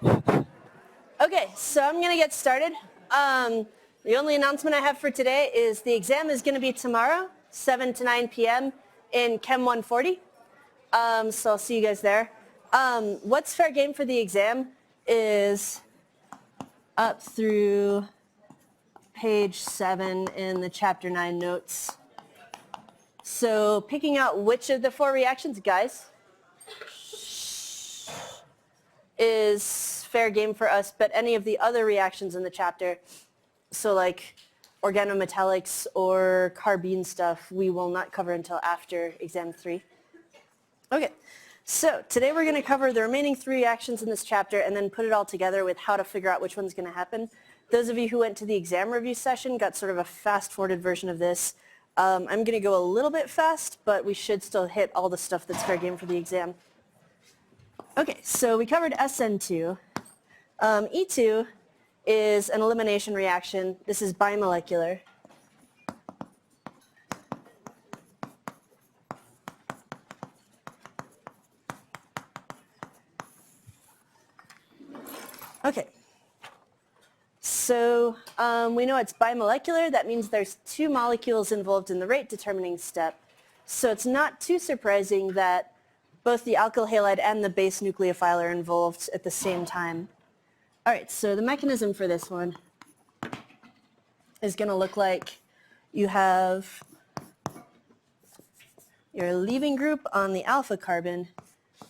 Okay, so I'm going to get started. The only announcement I have for today is the exam is going to be tomorrow, 7 to 9 p.m. in Chem 140. So I'll see you guys there. What's fair game for the exam is up through page 7 in the chapter 9 notes. So picking out which of the 4 reactions, guys, is fair game for us, but any of the other reactions in the chapter, so like organometallics or carbene stuff, we will not cover until after exam 3. Okay, so today we're going to cover the remaining 3 reactions in this chapter and then put it all together with how to figure out which one's going to happen. Those of you who went to the exam review session got sort of a fast-forwarded version of this. I'm going to go a little bit fast, but we should still hit all the stuff that's fair game for the exam. Okay, so we covered SN2. E2 is an elimination reaction. This is bimolecular. Okay, so we know it's bimolecular. That means there's 2 molecules involved in the rate determining step. So it's not too surprising that both the alkyl halide and the base nucleophile are involved at the same time. All right, so the mechanism for this one is going to look like you have your leaving group on the alpha carbon,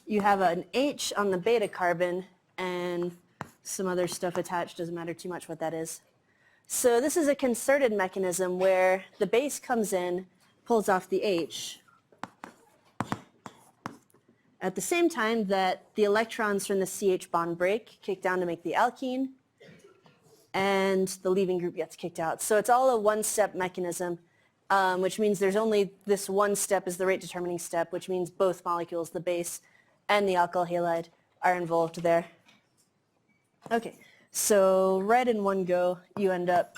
you have an H on the beta carbon, and some other stuff attached. Doesn't matter too much what that is. So this is a concerted mechanism where the base comes in, pulls off the H, at the same time that the electrons from the CH bond break, kick down to make the alkene, and the leaving group gets kicked out. So it's all a one-step mechanism, which means there's only this one step is the rate determining step, which means both molecules, the base and the alkyl halide, are involved there. Okay, so right in one go, you end up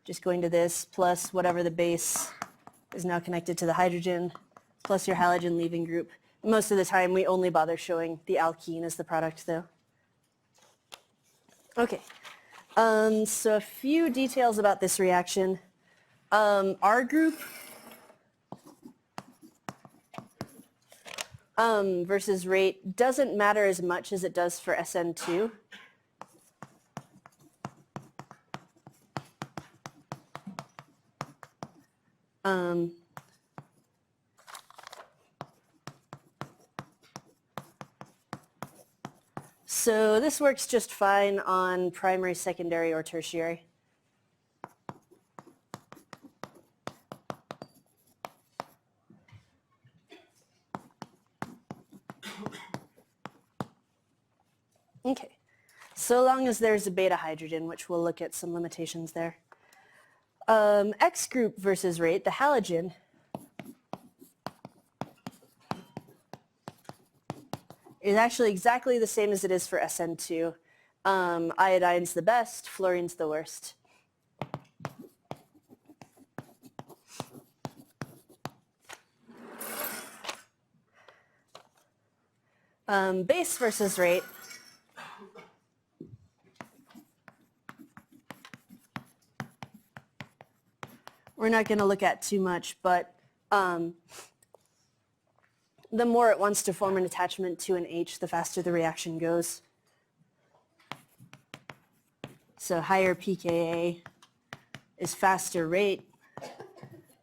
just going to this plus whatever the base is now connected to the hydrogen, plus your halogen leaving group. Most of the time, we only bother showing the alkene as the product, though. Okay, so a few details about this reaction. R group versus rate doesn't matter as much as it does for SN2. So this works just fine on primary, secondary, or tertiary. Okay, so long as there's a beta hydrogen, which we'll look at some limitations there. X group versus rate, the halogen, is actually exactly the same as it is for SN2. Iodine's the best, fluorine's the worst. Base versus rate. We're not going to look at too much, but the more it wants to form an attachment to an H, the faster the reaction goes. So higher pKa is faster rate,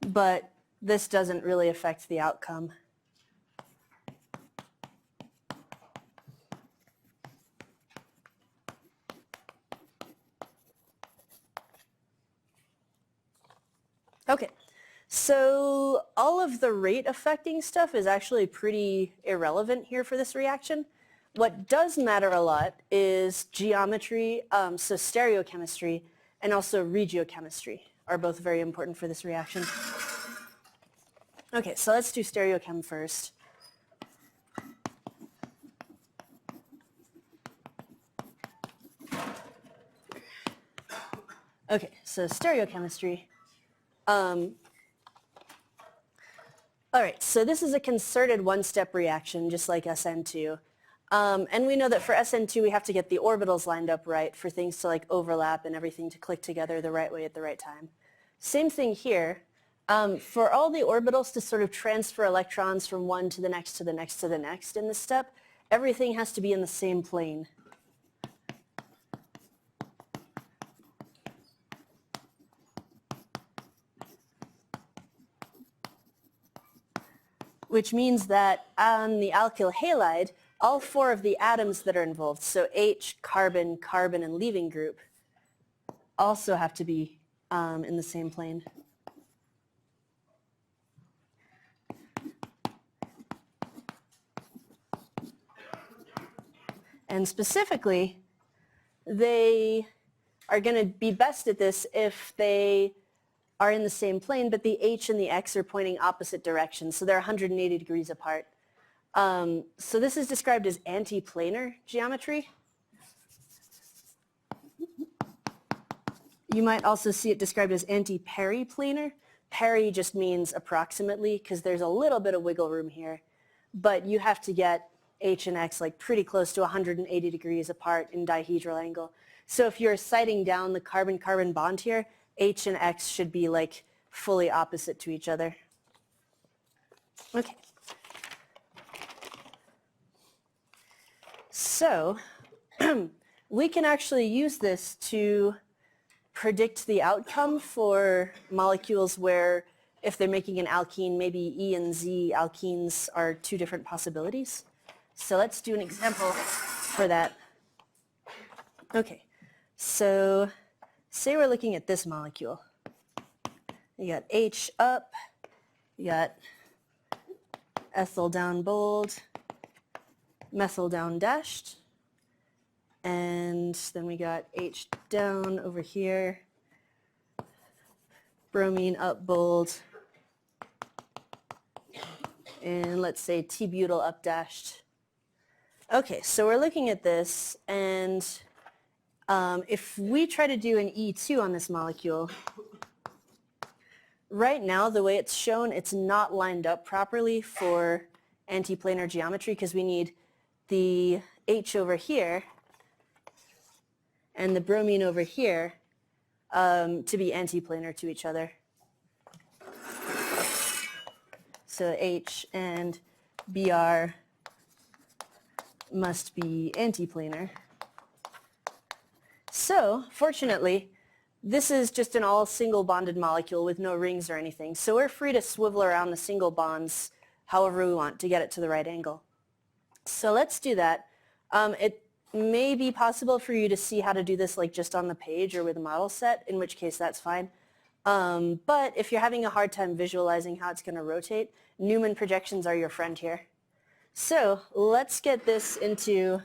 but this doesn't really affect the outcome. Okay, so all of the rate affecting stuff is actually pretty irrelevant here for this reaction. What does matter a lot is geometry, so stereochemistry, and also regiochemistry are both very important for this reaction. Okay, so let's do stereochem first. Okay, so stereochemistry. All right, so this is a concerted one-step reaction, just like SN2. And we know that for SN2 we have to get the orbitals lined up right for things to like overlap and everything to click together the right way at the right time. Same thing here. For all the orbitals to sort of transfer electrons from one to the next to the next to the next in this step, everything has to be in the same plane. Which means that on the alkyl halide, all four of the atoms that are involved, so H, carbon, carbon, and leaving group, also have to be in the same plane. And specifically, they are going to be best at this if they are in the same plane, but the H and the X are pointing opposite directions, so they're 180 degrees apart. So this is described as anti-planar geometry. You might also see it described as anti-periplanar. Peri just means approximately, because there's a little bit of wiggle room here, but you have to get H and X like pretty close to 180 degrees apart in dihedral angle. So if you're sighting down the carbon-carbon bond here, H and X should be like fully opposite to each other. Okay. So we can actually use this to predict the outcome for molecules where if they're making an alkene, maybe E and Z alkenes are two different possibilities. So let's do an example for that. Okay, so say we're looking at this molecule. You got H up, you got ethyl down bold, methyl down dashed, and then we got H down over here, bromine up bold, and let's say T-butyl up dashed. Okay, so we're looking at this, and if we try to do an E2 on this molecule, right now the way it's shown, it's not lined up properly for antiplanar geometry because we need the H over here and the bromine over here to be antiplanar to each other. So H and Br must be antiplanar. So, fortunately, this is just an all single bonded molecule with no rings or anything. So we're free to swivel around the single bonds however we want to get it to the right angle. So let's do that. It may be possible for you to see how to do this like just on the page or with a model set, in which case that's fine. But if you're having a hard time visualizing how it's going to rotate, Newman projections are your friend here. So let's get this into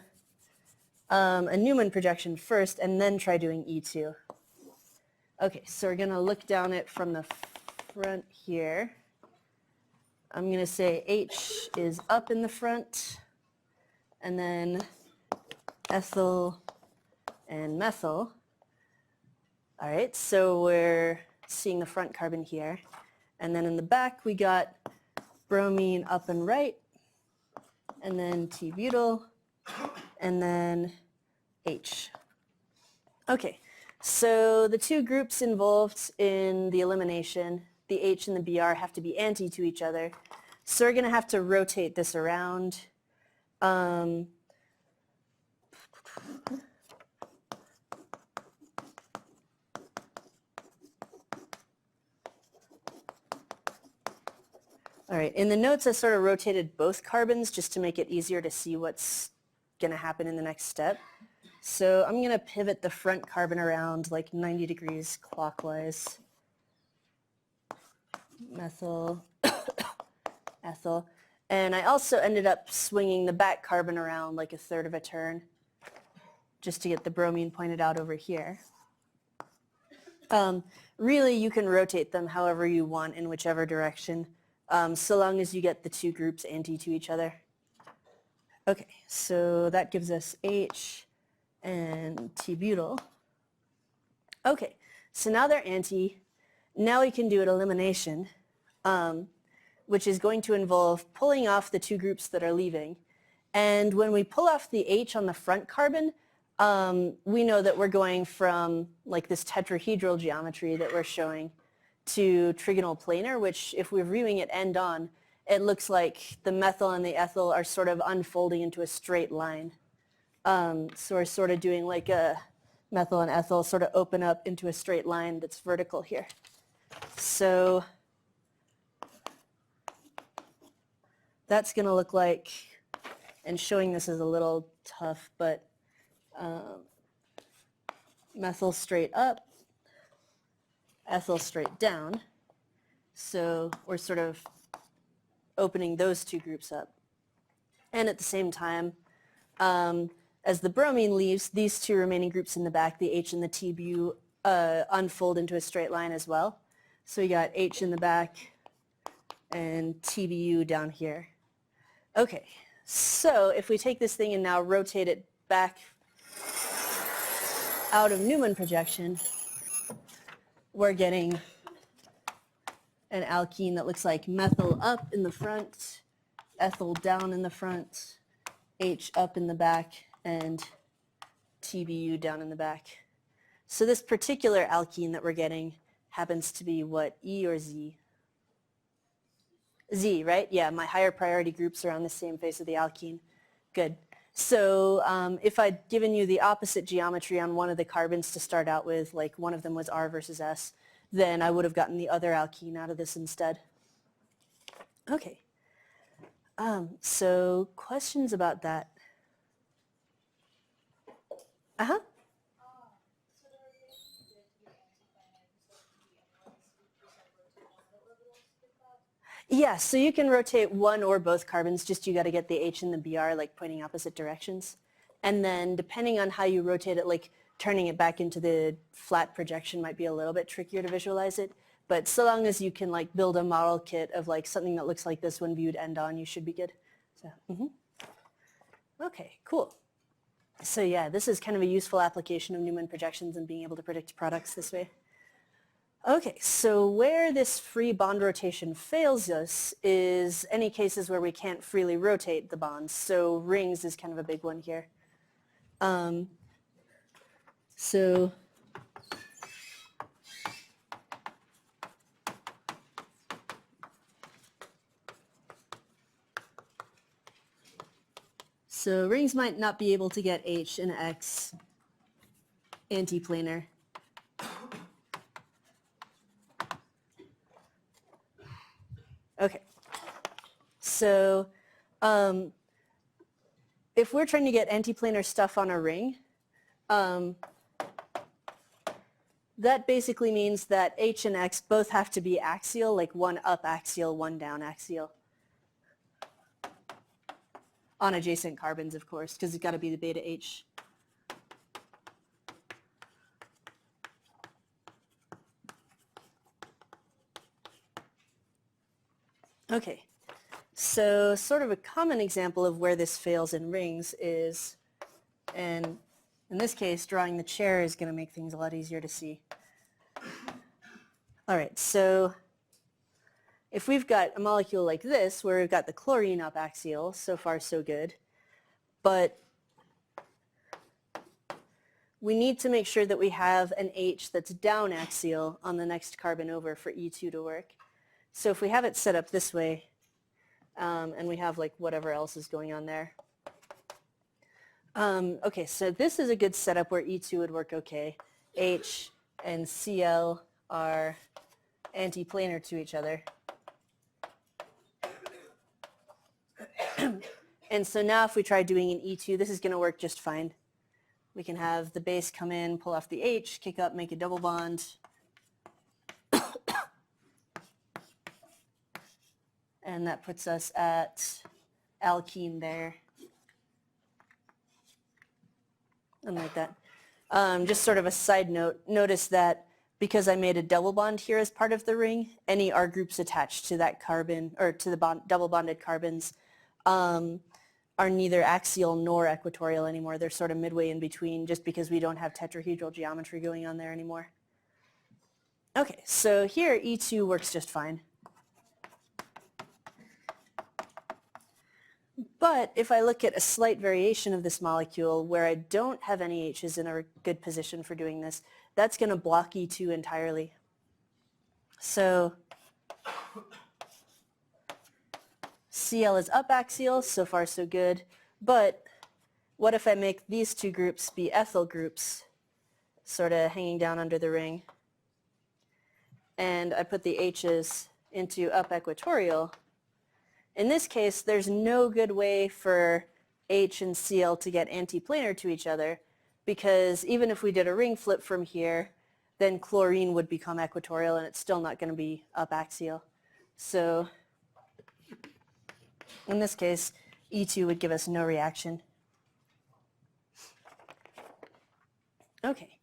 a Newman projection first and then try doing E2. Okay, so we're going to look down it from the front here. I'm going to say H is up in the front, and then ethyl and methyl. All right, so we're seeing the front carbon here. And then in the back, we got bromine up and right, and then T-butyl, and then H. Okay, so the two groups involved in the elimination, the H and the Br, have to be anti to each other. So we're going to have to rotate this around. All right, in the notes I sort of rotated both carbons just to make it easier to see what's going to happen in the next step. So I'm going to pivot the front carbon around like 90 degrees clockwise. Methyl, ethyl. And I also ended up swinging the back carbon around like a third of a turn just to get the bromine pointed out over here. Really, you can rotate them however you want in whichever direction, so long as you get the two groups anti to each other. Okay, so that gives us H and T-butyl. Okay, so now they're anti. Now we can do an elimination, which is going to involve pulling off the two groups that are leaving And when we pull off the H on the front carbon, we know that we're going from like this tetrahedral geometry that we're showing to trigonal planar, which if we're viewing it end on, it looks like the methyl and the ethyl are sort of unfolding into a straight line. So we're sort of doing like a methyl and ethyl sort of open up into a straight line that's vertical here. So that's going to look like, and showing this is a little tough, but methyl straight up, ethyl straight down. So we're sort of opening those two groups up. And at the same time, as the bromine leaves, these two remaining groups in the back, the H and the TBU, unfold into a straight line as well. So we got H in the back and TBU down here. Okay, so if we take this thing and now rotate it back out of Newman projection, we're getting an alkene that looks like methyl up in the front, ethyl down in the front, H up in the back, and TBU down in the back. So this particular alkene that we're getting happens to be what, E or Z? Z, right? Yeah, my higher priority groups are on the same face of the alkene. Good. So if I'd given you the opposite geometry on one of the carbons to start out with, like one of them was R versus S, then I would have gotten the other alkene out of this instead. Okay. So questions about that? Uh-huh. Yeah, so you can rotate one or both carbons, just you got to get the H and the Br like pointing opposite directions. And then depending on how you rotate it, like turning it back into the flat projection might be a little bit trickier to visualize it. But so long as you can like build a model kit of like something that looks like this when viewed end on, you should be good. So, Okay, cool. So yeah, this is kind of a useful application of Newman projections and being able to predict products this way. Okay, so where this free bond rotation fails us is any cases where we can't freely rotate the bonds. So rings is kind of a big one here. So rings might not be able to get H and X antiplanar. Okay, so if we're trying to get antiplanar stuff on a ring, that basically means that H and X both have to be axial, like one up axial, one down axial. On adjacent carbons, of course, because it's got to be the beta H. Okay, so sort of a common example of where this fails in rings is, and in this case, drawing the chair is going to make things a lot easier to see. All right, so if we've got a molecule like this, where we've got the chlorine up axial, so far so good, but we need to make sure that we have an H that's down axial on the next carbon over for E2 to work. So if we have it set up this way, and we have like whatever else is going on there. Okay, so this is a good setup where E2 would work okay. H and Cl are antiplanar to each other. And so now if we try doing an E2, this is going to work just fine. We can have the base come in, pull off the H, kick up, make a double bond. And that puts us at alkene there. And like that. Just sort of a side note, notice that because I made a double bond here as part of the ring, any R groups attached to that carbon, or to the double bonded carbons, are neither axial nor equatorial anymore. They're sort of midway in between just because we don't have tetrahedral geometry going on there anymore. Okay, so here E2 works just fine. But if I look at a slight variation of this molecule where I don't have any H's in a good position for doing this, that's going to block E2 entirely. So Cl is up axial, so far so good. But what if I make these two groups be ethyl groups, sort of hanging down under the ring, and I put the H's into up equatorial? In this case, there's no good way for H and Cl to get antiplanar to each other, because even if we did a ring flip from here, then chlorine would become equatorial and it's still not going to be up axial. So in this case, E2 would give us no reaction. Okay,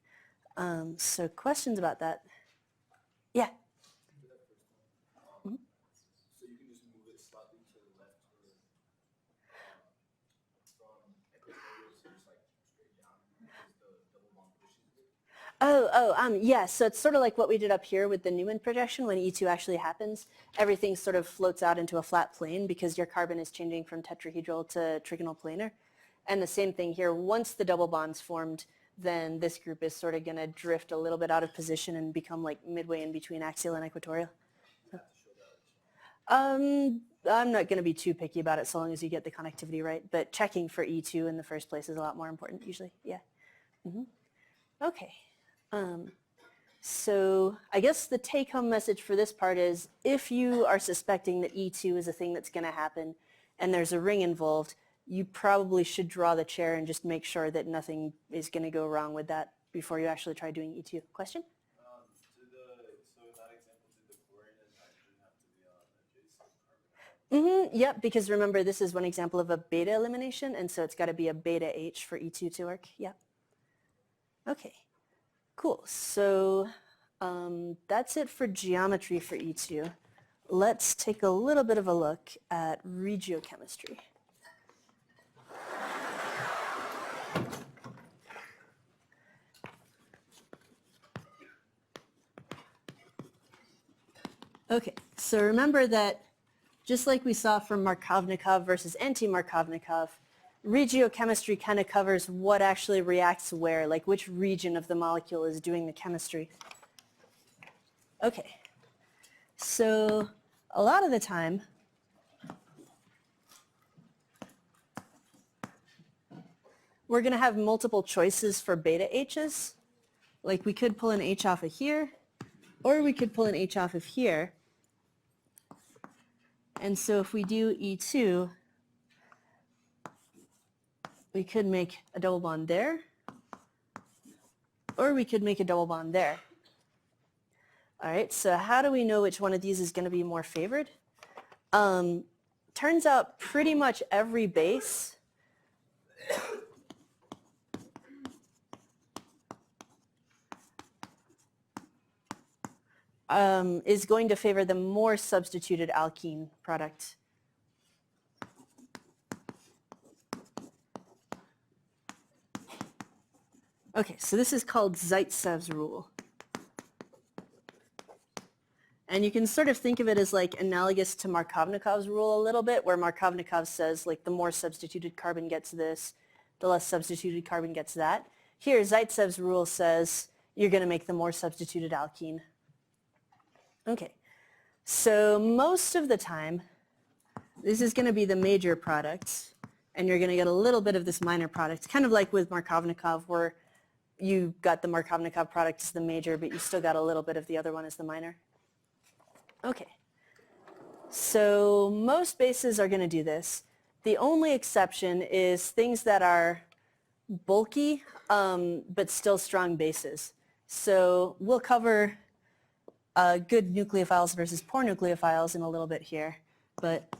so questions about that? Yeah? Mm-hmm. So you can just move it slightly to the left or from equatorial to just like straight down because the double bond pushes it? Yeah, so it's sort of like what we did up here with the Newman projection. When E2 actually happens, everything sort of floats out into a flat plane because your carbon is changing from tetrahedral to trigonal planar. And the same thing here, once the double bond's formed, then this group is sort of going to drift a little bit out of position and become like midway in between axial and equatorial. I'm not going to be too picky about it so long as you get the connectivity right, but checking for E2 in the first place is a lot more important usually. Yeah. Mm-hmm. Okay. So I guess the take-home message for this part is if you are suspecting that E2 is a thing that's going to happen and there's a ring involved, you probably should draw the chair and just make sure that nothing is going to go wrong with that before you actually try doing E2. Question? So in that example, did the chlorine and hydrogen have to be on adjacent carbon? Yep, because remember this is one example of a beta elimination, and so it's got to be a beta H for E2 to work. Yep. Okay, cool. So that's it for geometry for E2. Let's take a little bit of a look at regiochemistry. Okay, so remember that just like we saw from Markovnikov versus anti-Markovnikov, regiochemistry kind of covers what actually reacts where, like which region of the molecule is doing the chemistry. Okay, so a lot of the time, we're going to have multiple choices for beta H's. Like we could pull an H off of here, or we could pull an H off of here. And so if we do E2, we could make a double bond there, or we could make a double bond there. All right, so how do we know which one of these is going to be more favored? Turns out pretty much every base is going to favor the more substituted alkene product. Okay, so this is called Zaitsev's rule. And you can sort of think of it as like analogous to Markovnikov's rule a little bit, where Markovnikov says like the more substituted carbon gets this, the less substituted carbon gets that. Here, Zaitsev's rule says you're going to make the more substituted alkene. Okay, so most of the time, this is going to be the major product, and you're going to get a little bit of this minor product, kind of like with Markovnikov, where you got the Markovnikov product as the major, but you still got a little bit of the other one as the minor. Okay, so most bases are going to do this. The only exception is things that are bulky, but still strong bases. So we'll cover good nucleophiles versus poor nucleophiles in a little bit here, but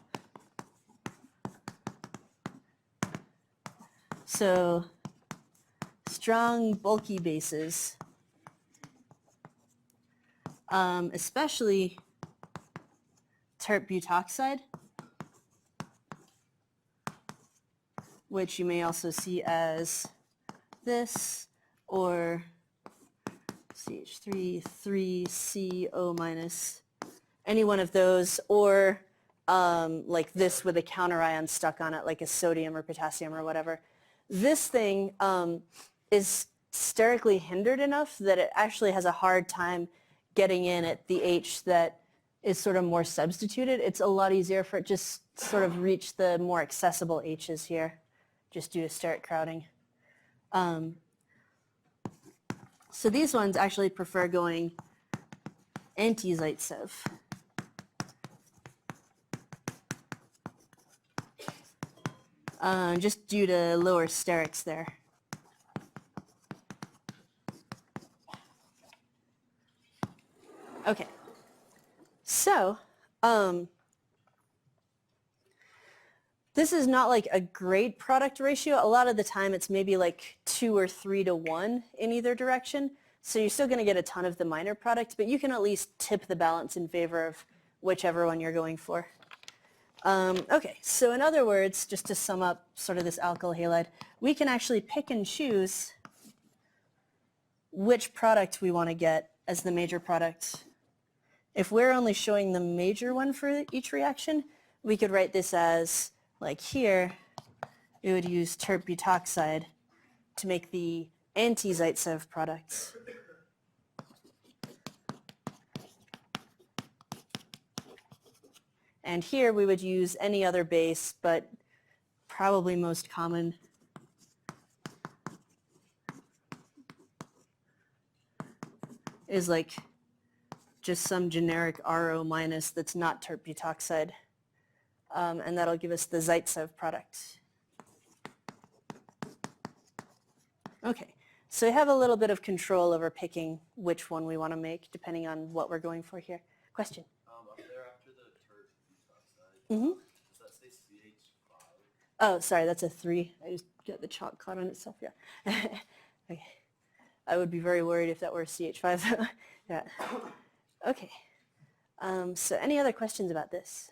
so strong bulky bases, especially tert butoxide, which you may also see as this, or CH3, 3CO-, any one of those, or like this with a counter ion stuck on it, like a sodium or potassium or whatever. This thing is sterically hindered enough that it actually has a hard time getting in at the H that is sort of more substituted. It's a lot easier for it just sort of reach the more accessible H's here, just due to steric crowding. So these ones actually prefer going anti-Zaitsev. Just due to lower sterics there. Okay, so this is not like a great product ratio. A lot of the time it's maybe like 2 or 3 to 1 in either direction. So you're still going to get a ton of the minor product, but you can at least tip the balance in favor of whichever one you're going for. Okay, so in other words, just to sum up sort of this alkyl halide, we can actually pick and choose which product we want to get as the major product. If we're only showing the major one for each reaction, we could write this as, like here, it would use terp butoxide to make the anti-Zaitsev products. And here we would use any other base, but probably most common is like just some generic RO minus that's not terp butoxide. And that'll give us the Zaitsev product. Okay, so we have a little bit of control over picking which one we want to make, depending on what we're going for here. Question? Up there after the terp butoxide, does that say CH5? Oh, sorry, that's a 3. I just got the chalk caught on itself, yeah. Okay. I would be very worried if that were a CH5. Yeah. Okay. So any other questions about this?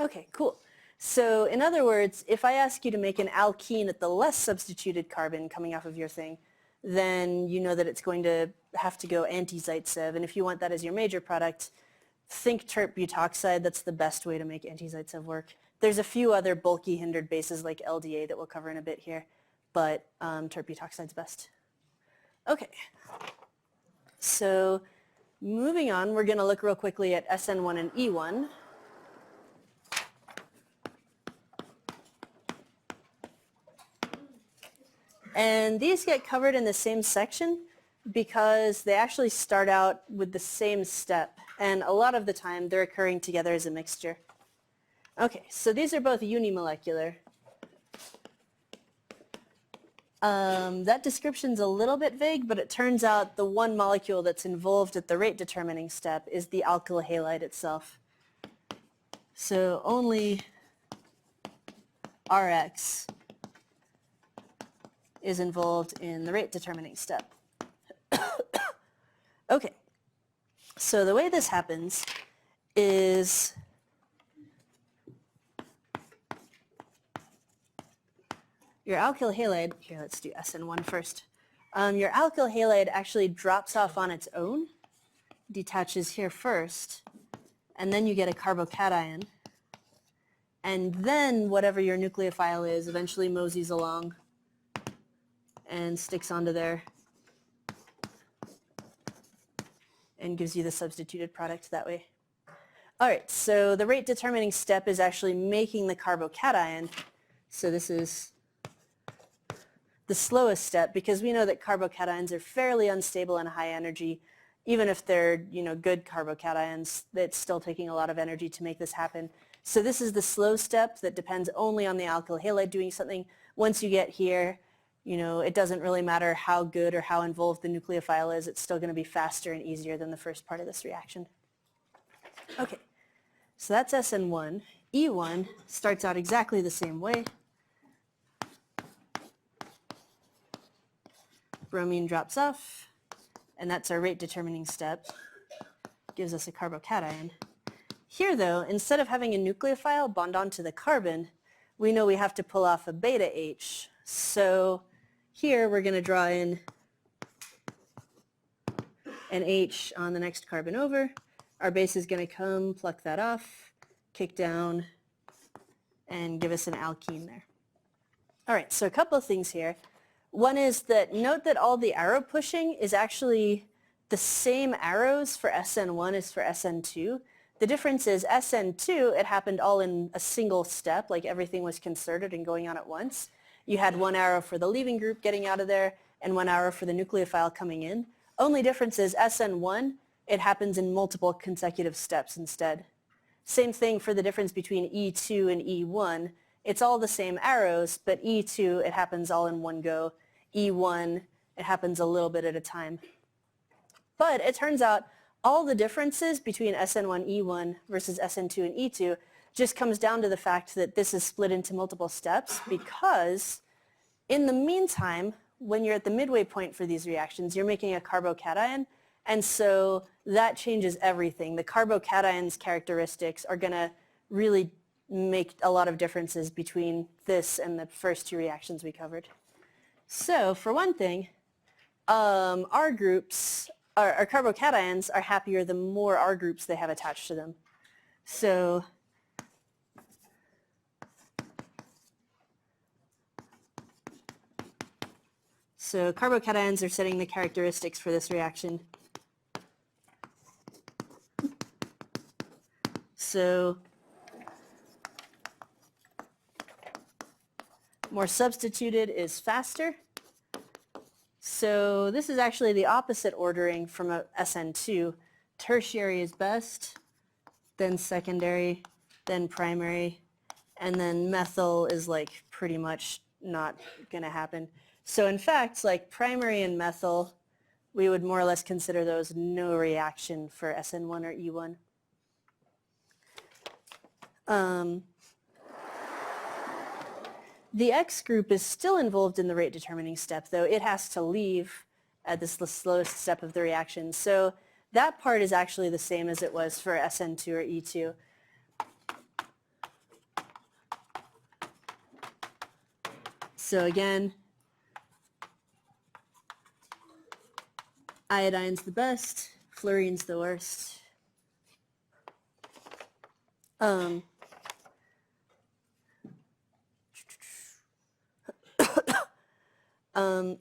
Okay, cool. So in other words, if I ask you to make an alkene at the less substituted carbon coming off of your thing, then you know that it's going to have to go anti-Zaitsev. And if you want that as your major product, think terp butoxide. That's the best way to make anti-Zaitsev work. There's a few other bulky hindered bases like LDA that we'll cover in a bit here, but terp butoxide's best. Okay. So moving on, we're going to look real quickly at SN1 and E1. And these get covered in the same section because they actually start out with the same step. And a lot of the time, they're occurring together as a mixture. Okay, so these are both unimolecular. That description's a little bit vague, but it turns out the one molecule that's involved at the rate determining step is the alkyl halide itself. So only Rx is involved in the rate determining step. Okay, so the way this happens is your alkyl halide, here let's do SN1 first. Your alkyl halide actually drops off on its own, detaches here first, and then you get a carbocation. And then whatever your nucleophile is eventually moseys along and sticks onto there and gives you the substituted product that way. All right, so the rate determining step is actually making the carbocation. So this is the slowest step because we know that carbocations are fairly unstable and high energy. Even if they're, good carbocations, it's still taking a lot of energy to make this happen. So this is the slow step that depends only on the alkyl halide doing something. Once you get here, it doesn't really matter how good or how involved the nucleophile is. It's still going to be faster and easier than the first part of this reaction. Okay, so that's SN1. E1 starts out exactly the same way. Bromine drops off, and that's our rate determining step. Gives us a carbocation. Here, though, instead of having a nucleophile bond onto the carbon, we know we have to pull off a beta H. So here we're going to draw in an H on the next carbon over. Our base is going to come, pluck that off, kick down, and give us an alkene there. All right, so a couple of things here. One is that note that all the arrow pushing is actually the same arrows for SN1 as for SN2. The difference is SN2, it happened all in a single step, like everything was concerted and going on at once. You had one arrow for the leaving group getting out of there and one arrow for the nucleophile coming in. Only difference is SN1, it happens in multiple consecutive steps instead. Same thing for the difference between E2 and E1. It's all the same arrows, but E2, it happens all in one go. E1, it happens a little bit at a time. But it turns out all the differences between SN1, E1 versus SN2 and E2 just comes down to the fact that this is split into multiple steps, because in the meantime, when you're at the midway point for these reactions, you're making a carbocation, and so that changes everything. The carbocation's characteristics are going to really make a lot of differences between this and the first two reactions we covered. So for one thing, our groups, our carbocations are happier the more R groups they have attached to them. So carbocations are setting the characteristics for this reaction. So more substituted is faster. So this is actually the opposite ordering from a SN2. Tertiary is best, then secondary, then primary, and then methyl is like pretty much not going to happen. So in fact, like primary and methyl, we would more or less consider those no reaction for SN1 or E1. The X group is still involved in the rate determining step, though it has to leave at the slowest step of the reaction. So that part is actually the same as it was for SN2 or E2. So again, iodine's the best, fluorine's the worst.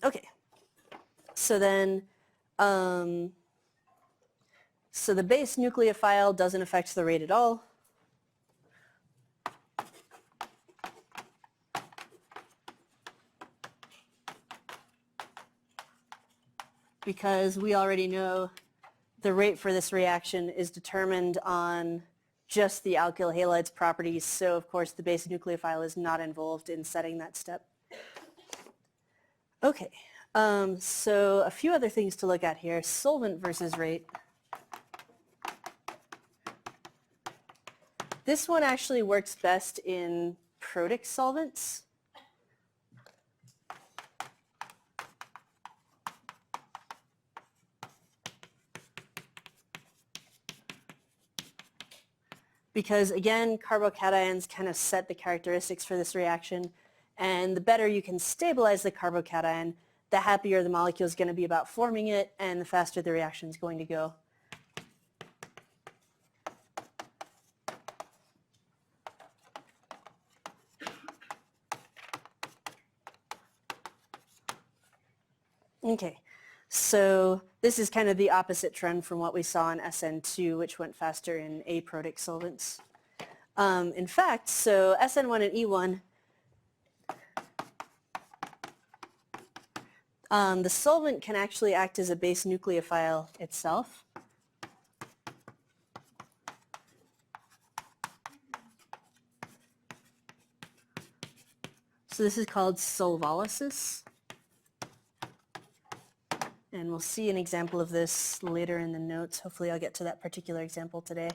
Okay, so then, so the base nucleophile doesn't affect the rate at all. Because we already know the rate for this reaction is determined on just the alkyl halide's properties, so of course the base nucleophile is not involved in setting that step. Okay, so a few other things to look at here. Solvent versus rate. This one actually works best in protic solvents. Because again, carbocations kind of set the characteristics for this reaction, and the better you can stabilize the carbocation, the happier the molecule is going to be about forming it, and the faster the reaction is going to go. Okay, so this is kind of the opposite trend from what we saw in SN2, which went faster in aprotic solvents. In fact, so SN1 and E1, the solvent can actually act as a base nucleophile itself. So this is called solvolysis. And we'll see an example of this later in the notes. Hopefully I'll get to that particular example today.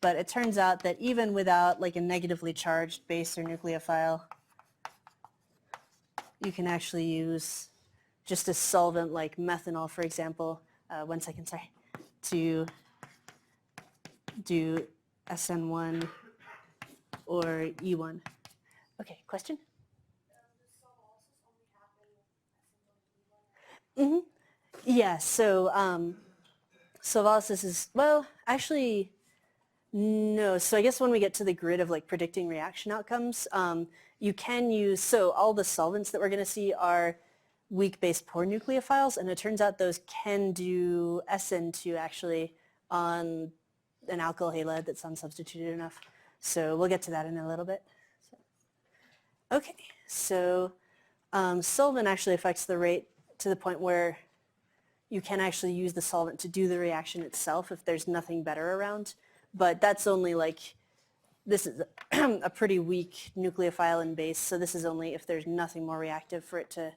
But it turns out that even without like a negatively charged base or nucleophile, you can actually use just a solvent like methanol, for example, to do SN1 or E1. Okay, question? Mm-hmm. Yeah, so solvolysis is, well, actually, No, so I guess when we get to the grid of like predicting reaction outcomes, you can use, so all the solvents that we're going to see are weak base poor nucleophiles, and it turns out those can do SN2 actually on an alkyl halide that's unsubstituted enough. So we'll get to that in a little bit. Okay, so solvent actually affects the rate to the point where you can actually use the solvent to do the reaction itself if there's nothing better around. But that's only like, this is a pretty weak nucleophile and base, so this is only if there's nothing more reactive for it to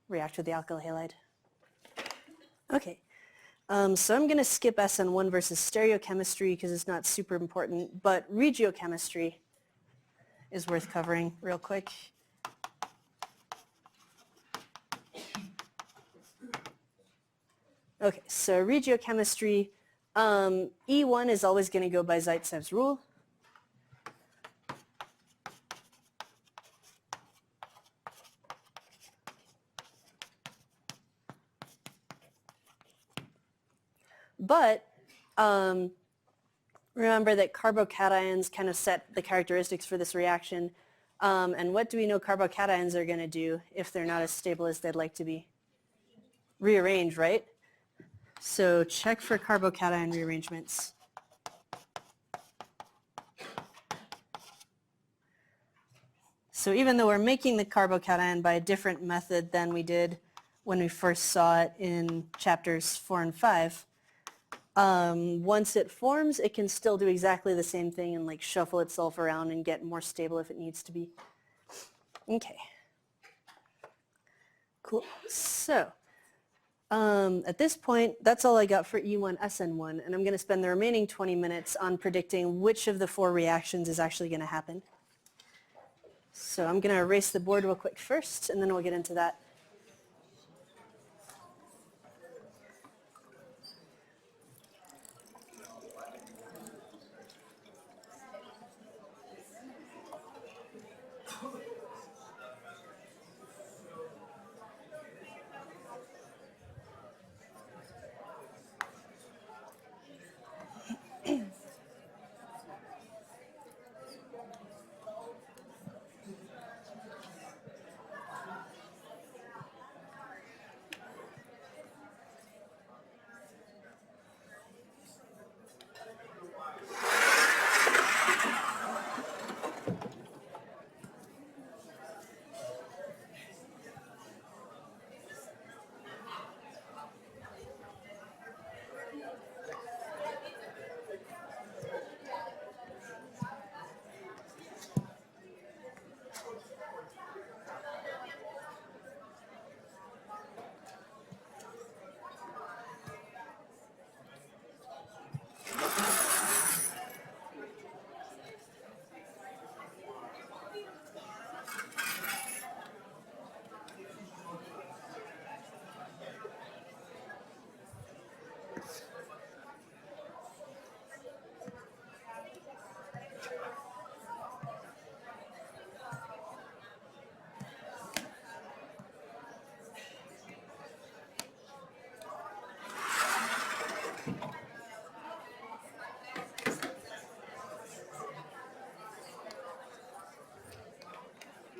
react with the alkyl halide. Okay, so I'm going to skip SN1 versus stereochemistry because it's not super important, but regiochemistry is worth covering real quick. Okay, so regiochemistry, E1 is always going to go by Zaitsev's rule. But remember that carbocations kind of set the characteristics for this reaction. And what do we know carbocations are going to do if they're not as stable as they'd like to be? Rearrange, right? So check for carbocation rearrangements. So even though we're making the carbocation by a different method than we did when we first saw it in chapters 4 and 5, once it forms, it can still do exactly the same thing and like shuffle itself around and get more stable if it needs to be. Okay. Cool. So at this point, that's all I got for E1 SN1, and I'm going to spend the remaining 20 minutes on predicting which of the 4 reactions is actually going to happen. So I'm going to erase the board real quick first, and then we'll get into that.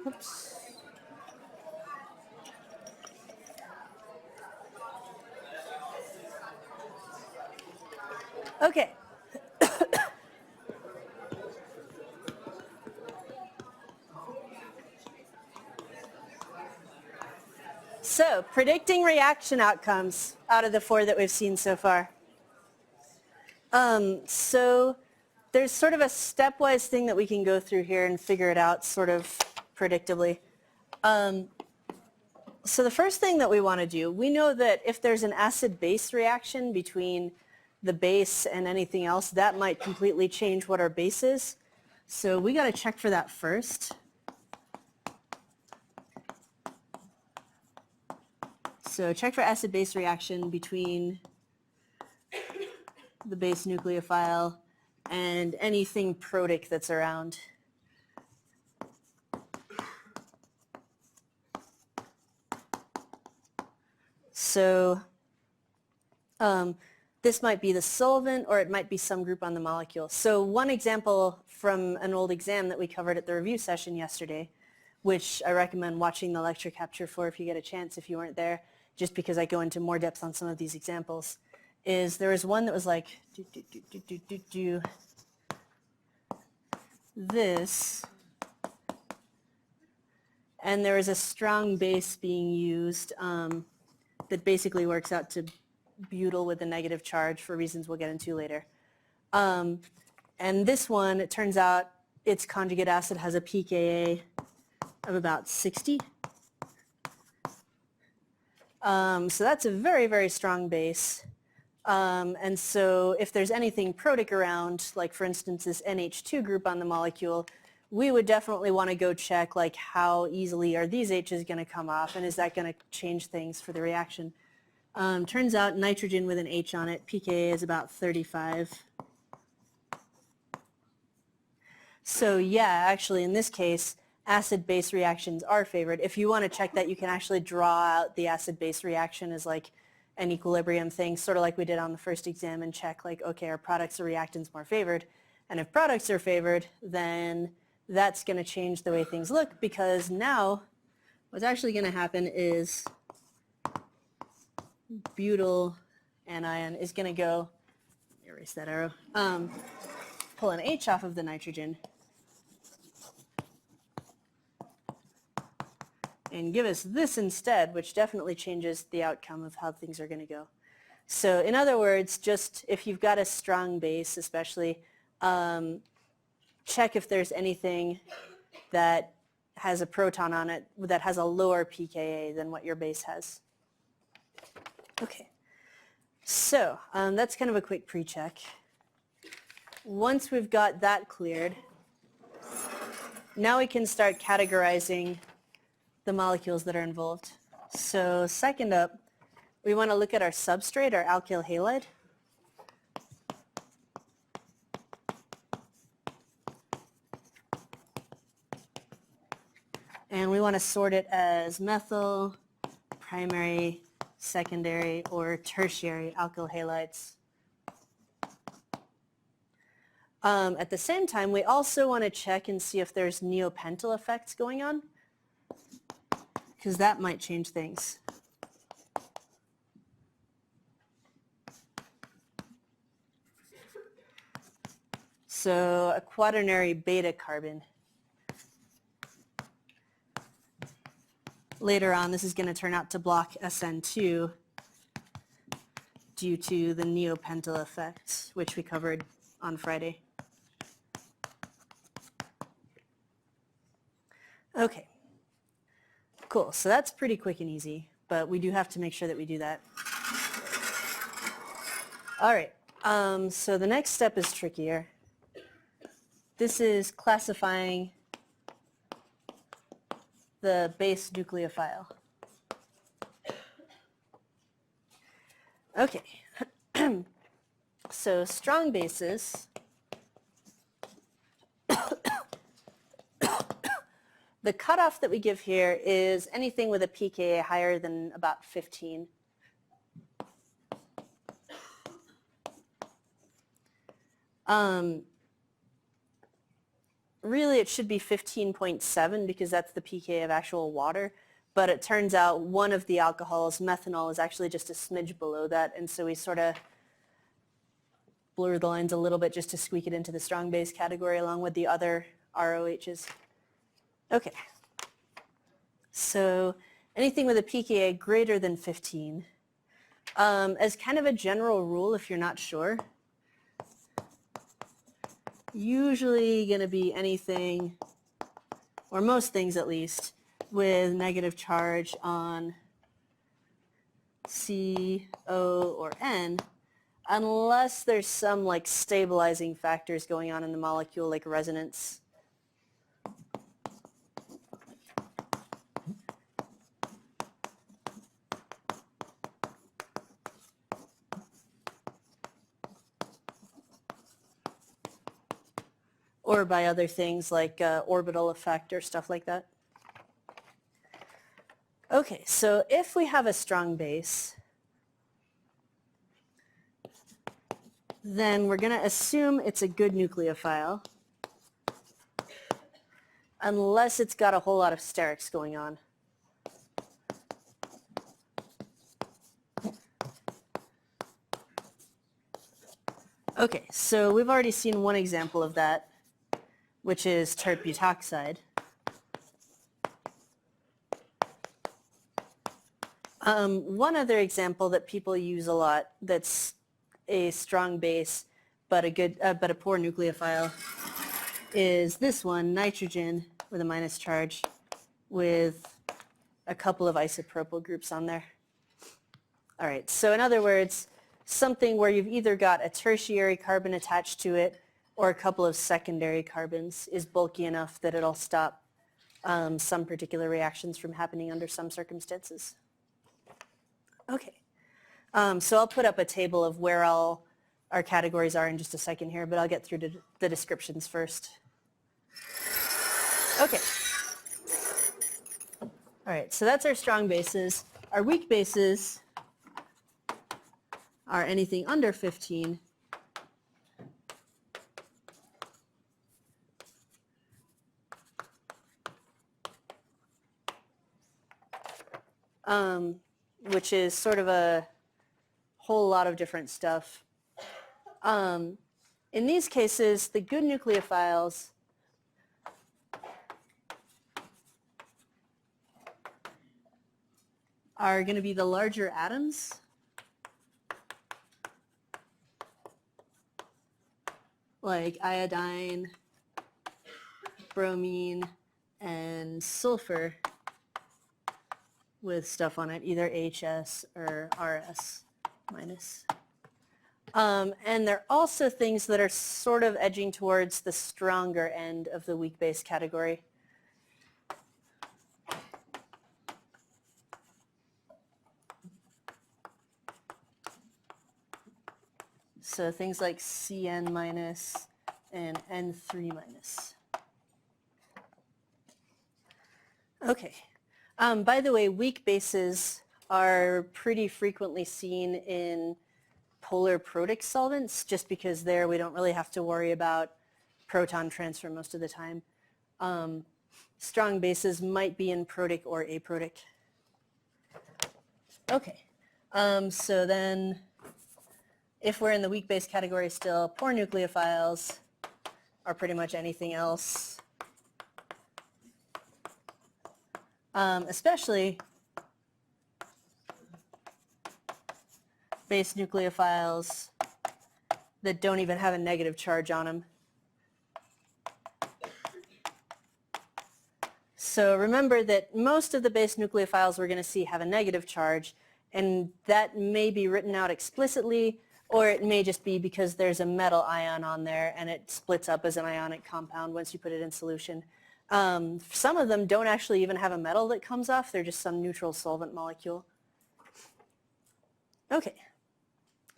Oops. Okay. So predicting reaction outcomes out of the 4 that we've seen so far. So there's sort of a stepwise thing that we can go through here and figure it out sort of predictably. So the first thing that we want to do, we know that if there's an acid-base reaction between the base and anything else, that might completely change what our base is. So we got to check for that first. So check for acid-base reaction between the base nucleophile and anything protic that's around. So This might be the solvent or it might be some group on the molecule. So one example from an old exam that we covered at the review session yesterday, which I recommend watching the lecture capture for if you get a chance if you weren't there, just because I go into more depth on some of these examples, is there was one that was like this, and there is a strong base being used that basically works out to butyl with a negative charge for reasons we'll get into later. And this one, it turns out its conjugate acid has a pKa of about 60. So that's a very, very strong base. And so if there's anything protic around, like for instance this NH2 group on the molecule, we would definitely want to go check like how easily are these H's going to come off, and is that going to change things for the reaction. Turns out nitrogen with an H on it, pKa is about 35. So yeah, actually in this case, acid-base reactions are favored. If you want to check that, you can actually draw out the acid-base reaction as like an equilibrium thing, sort of like we did on the first exam, and check like, okay, are products or reactants more favored? And if products are favored, then that's going to change the way things look, because now what's actually going to happen is butyl anion is going to go, erase that arrow, pull an H off of the nitrogen and give us this instead, which definitely changes the outcome of how things are going to go. So in other words, just if you've got a strong base especially, check if there's anything that has a proton on it that has a lower pKa than what your base has. Okay, so that's kind of a quick pre-check. Once we've got that cleared, now we can start categorizing the molecules that are involved. So second up, we want to look at our substrate, our alkyl halide. And we want to sort it as methyl, primary, secondary, or tertiary alkyl halides. At the same time, we also want to check and see if there's neopentyl effects going on, because that might change things. So a quaternary beta carbon. Later on, this is going to turn out to block SN2 due to the neopentyl effect, which we covered on Friday. Okay, cool. So that's pretty quick and easy, but we do have to make sure that we do that. All right, so the next step is trickier. This is classifying the base nucleophile. Okay, so strong bases. The cutoff that we give here is anything with a pKa higher than about 15. Really, it should be 15.7 because that's the pKa of actual water. But it turns out one of the alcohols, methanol, is actually just a smidge below that. And so we sort of blur the lines a little bit just to squeak it into the strong base category along with the other ROHs. Okay. So anything with a pKa greater than 15. As kind of a general rule, if you're not sure, usually going to be anything, or most things at least, with negative charge on C, O, or N, unless there's some like stabilizing factors going on in the molecule like resonance. Or by other things like orbital effect or stuff like that. Okay, so if we have a strong base, then we're going to assume it's a good nucleophile unless it's got a whole lot of sterics going on. Okay, so we've already seen one example of that, which is tert butoxide. One other example that people use a lot that's a strong base but a poor nucleophile is this one, nitrogen with a minus charge with a couple of isopropyl groups on there. All right, so in other words, something where you've either got a tertiary carbon attached to it or a couple of secondary carbons is bulky enough that it'll stop some particular reactions from happening under some circumstances. Okay, so I'll put up a table of where all our categories are in just a second here, but I'll get through to the descriptions first. Okay. All right, so that's our strong bases. Our weak bases are anything under 15. Which is sort of a whole lot of different stuff. In these cases, the good nucleophiles are going to be the larger atoms. Like iodine, bromine, and sulfur with stuff on it, either HS or RS minus. And they're also things that are sort of edging towards the stronger end of the weak base category. So things like CN minus and N3 minus. Okay. By the way, weak bases are pretty frequently seen in polar protic solvents, just because there we don't really have to worry about proton transfer most of the time. Strong bases might be in protic or aprotic. Okay, so then if we're in the weak base category still, poor nucleophiles are pretty much anything else. Especially base nucleophiles that don't even have a negative charge on them. So remember that most of the base nucleophiles we're going to see have a negative charge, and that may be written out explicitly, or it may just be because there's a metal ion on there and it splits up as an ionic compound once you put it in solution. Some of them don't actually even have a metal that comes off. They're just some neutral solvent molecule. Okay,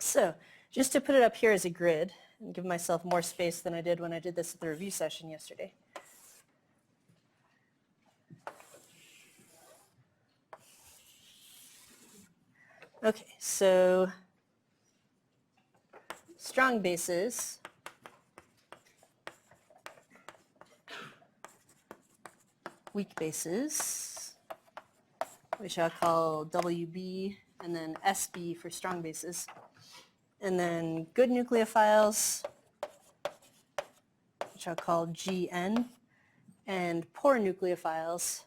so just to put it up here as a grid and give myself more space than I did when I did this at the review session yesterday. Okay, so strong bases weak bases, which I'll call WB, and then SB for strong bases. And then good nucleophiles, which I'll call GN, and poor nucleophiles,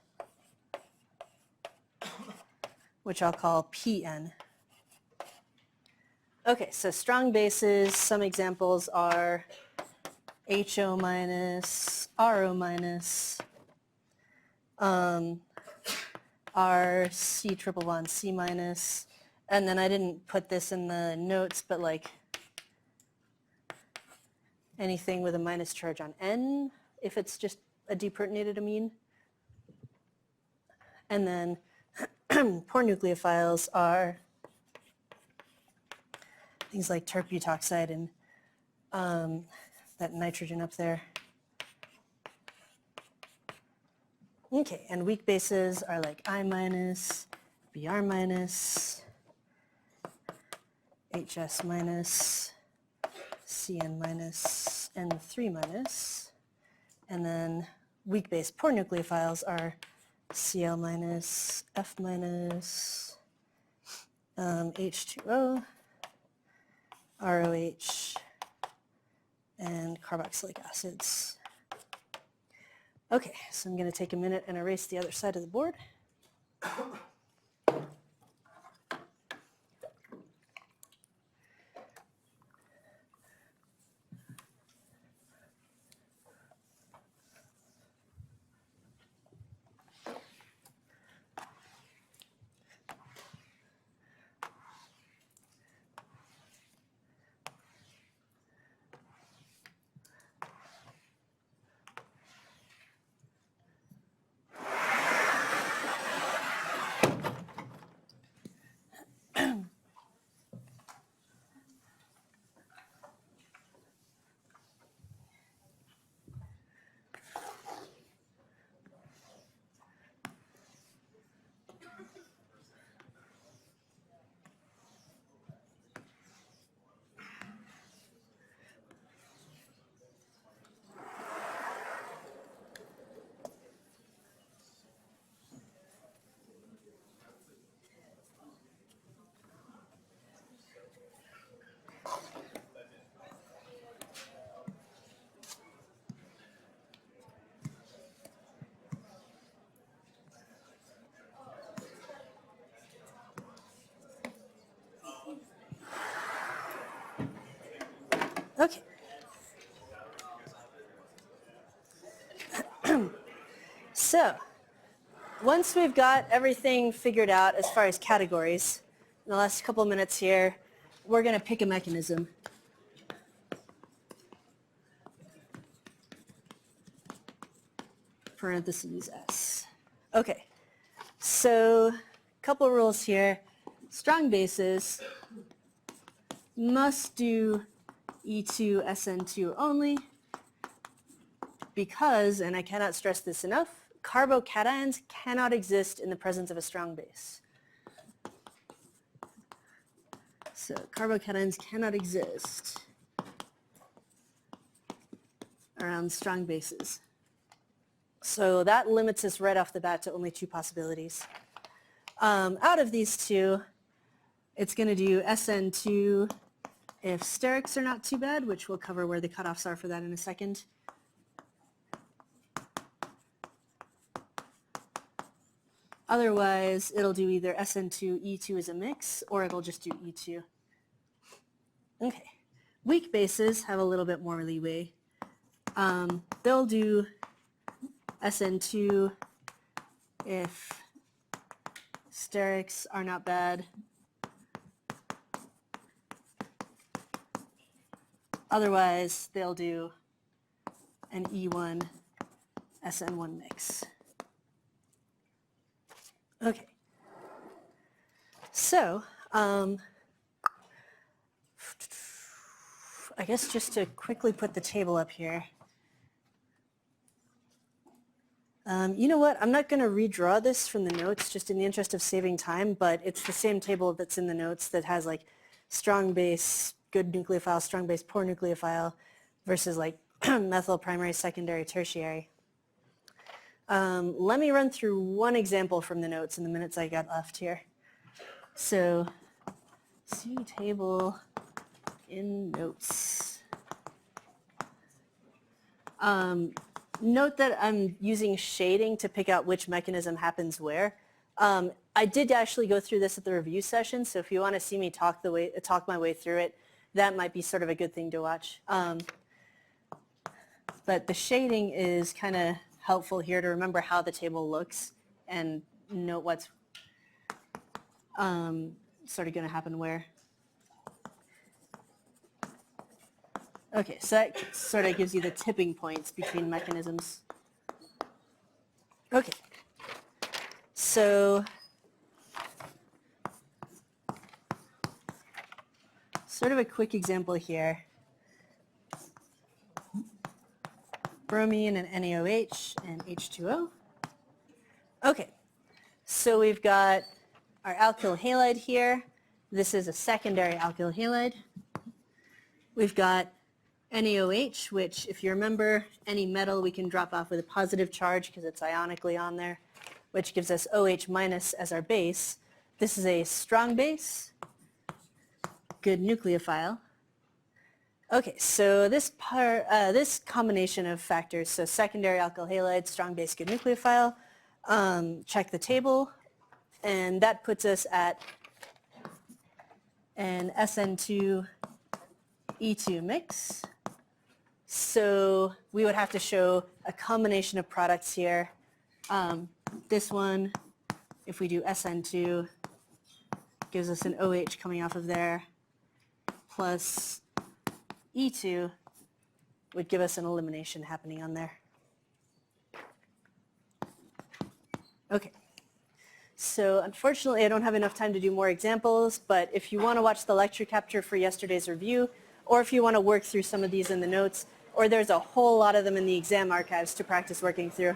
which I'll call PN. Okay, so strong bases, some examples are HO minus, RO minus, R C triple bond C minus, and then I didn't put this in the notes, but like anything with a minus charge on N, if it's just a deprotonated amine. And then poor nucleophiles are things like tert butoxide and that nitrogen up there. Okay, and weak bases are like I minus, Br minus, HS minus, CN minus N3 minus. And then weak base poor nucleophiles are Cl minus, F minus, H2O, ROH, and carboxylic acids. Okay, so I'm going to take a minute and erase the other side of the board. Okay. So, once we've got everything figured out as far as categories, in the last couple minutes here, we're going to pick a mechanism. Parentheses S. Okay, so a couple rules here. Strong bases must do E2SN2 only because, and I cannot stress this enough, carbocations cannot exist in the presence of a strong base. So carbocations cannot exist around strong bases. So that limits us right off the bat to only two possibilities. Out of these two, it's going to do SN2 if sterics are not too bad, which we'll cover where the cutoffs are for that in a second. Otherwise, it'll do either SN2, E2 as a mix, or it'll just do E2. Okay. Weak bases have a little bit more leeway. They'll do SN2 if sterics are not bad. Otherwise, they'll do an E1 SN1 mix. Okay. So, I guess just to quickly put the table up here. You know what? I'm not going to redraw this from the notes just in the interest of saving time, but it's the same table that's in the notes that has like strong base, good nucleophile, strong base, poor nucleophile versus like methyl primary, secondary, tertiary. Let me run through one example from the notes in the minutes I got left here. So, see table in notes. Note that I'm using shading to pick out which mechanism happens where. I did actually go through this at the review session, so if you want to see me talk my way through it, that might be sort of a good thing to watch. But the shading is kind of helpful here to remember how the table looks and note what's sort of going to happen where. Okay, so that sort of gives you the tipping points between mechanisms. Okay, so sort of a quick example here. Bromine and NaOH and H2O. Okay, so we've got our alkyl halide here. This is a secondary alkyl halide. We've got NaOH, which if you remember, any metal we can drop off with a positive charge because it's ionically on there, which gives us OH minus as our base. This is a strong base, good nucleophile. Okay, so this combination of factors, so secondary alkyl halide, strong base, good nucleophile, check the table, and that puts us at an SN2E2 mix. So we would have to show a combination of products here. This one, if we do SN2, gives us an OH coming off of there, plus E2 would give us an elimination happening on there. Okay. So unfortunately, I don't have enough time to do more examples, but if you want to watch the lecture capture for yesterday's review, or if you want to work through some of these in the notes, or there's a whole lot of them in the exam archives to practice working through,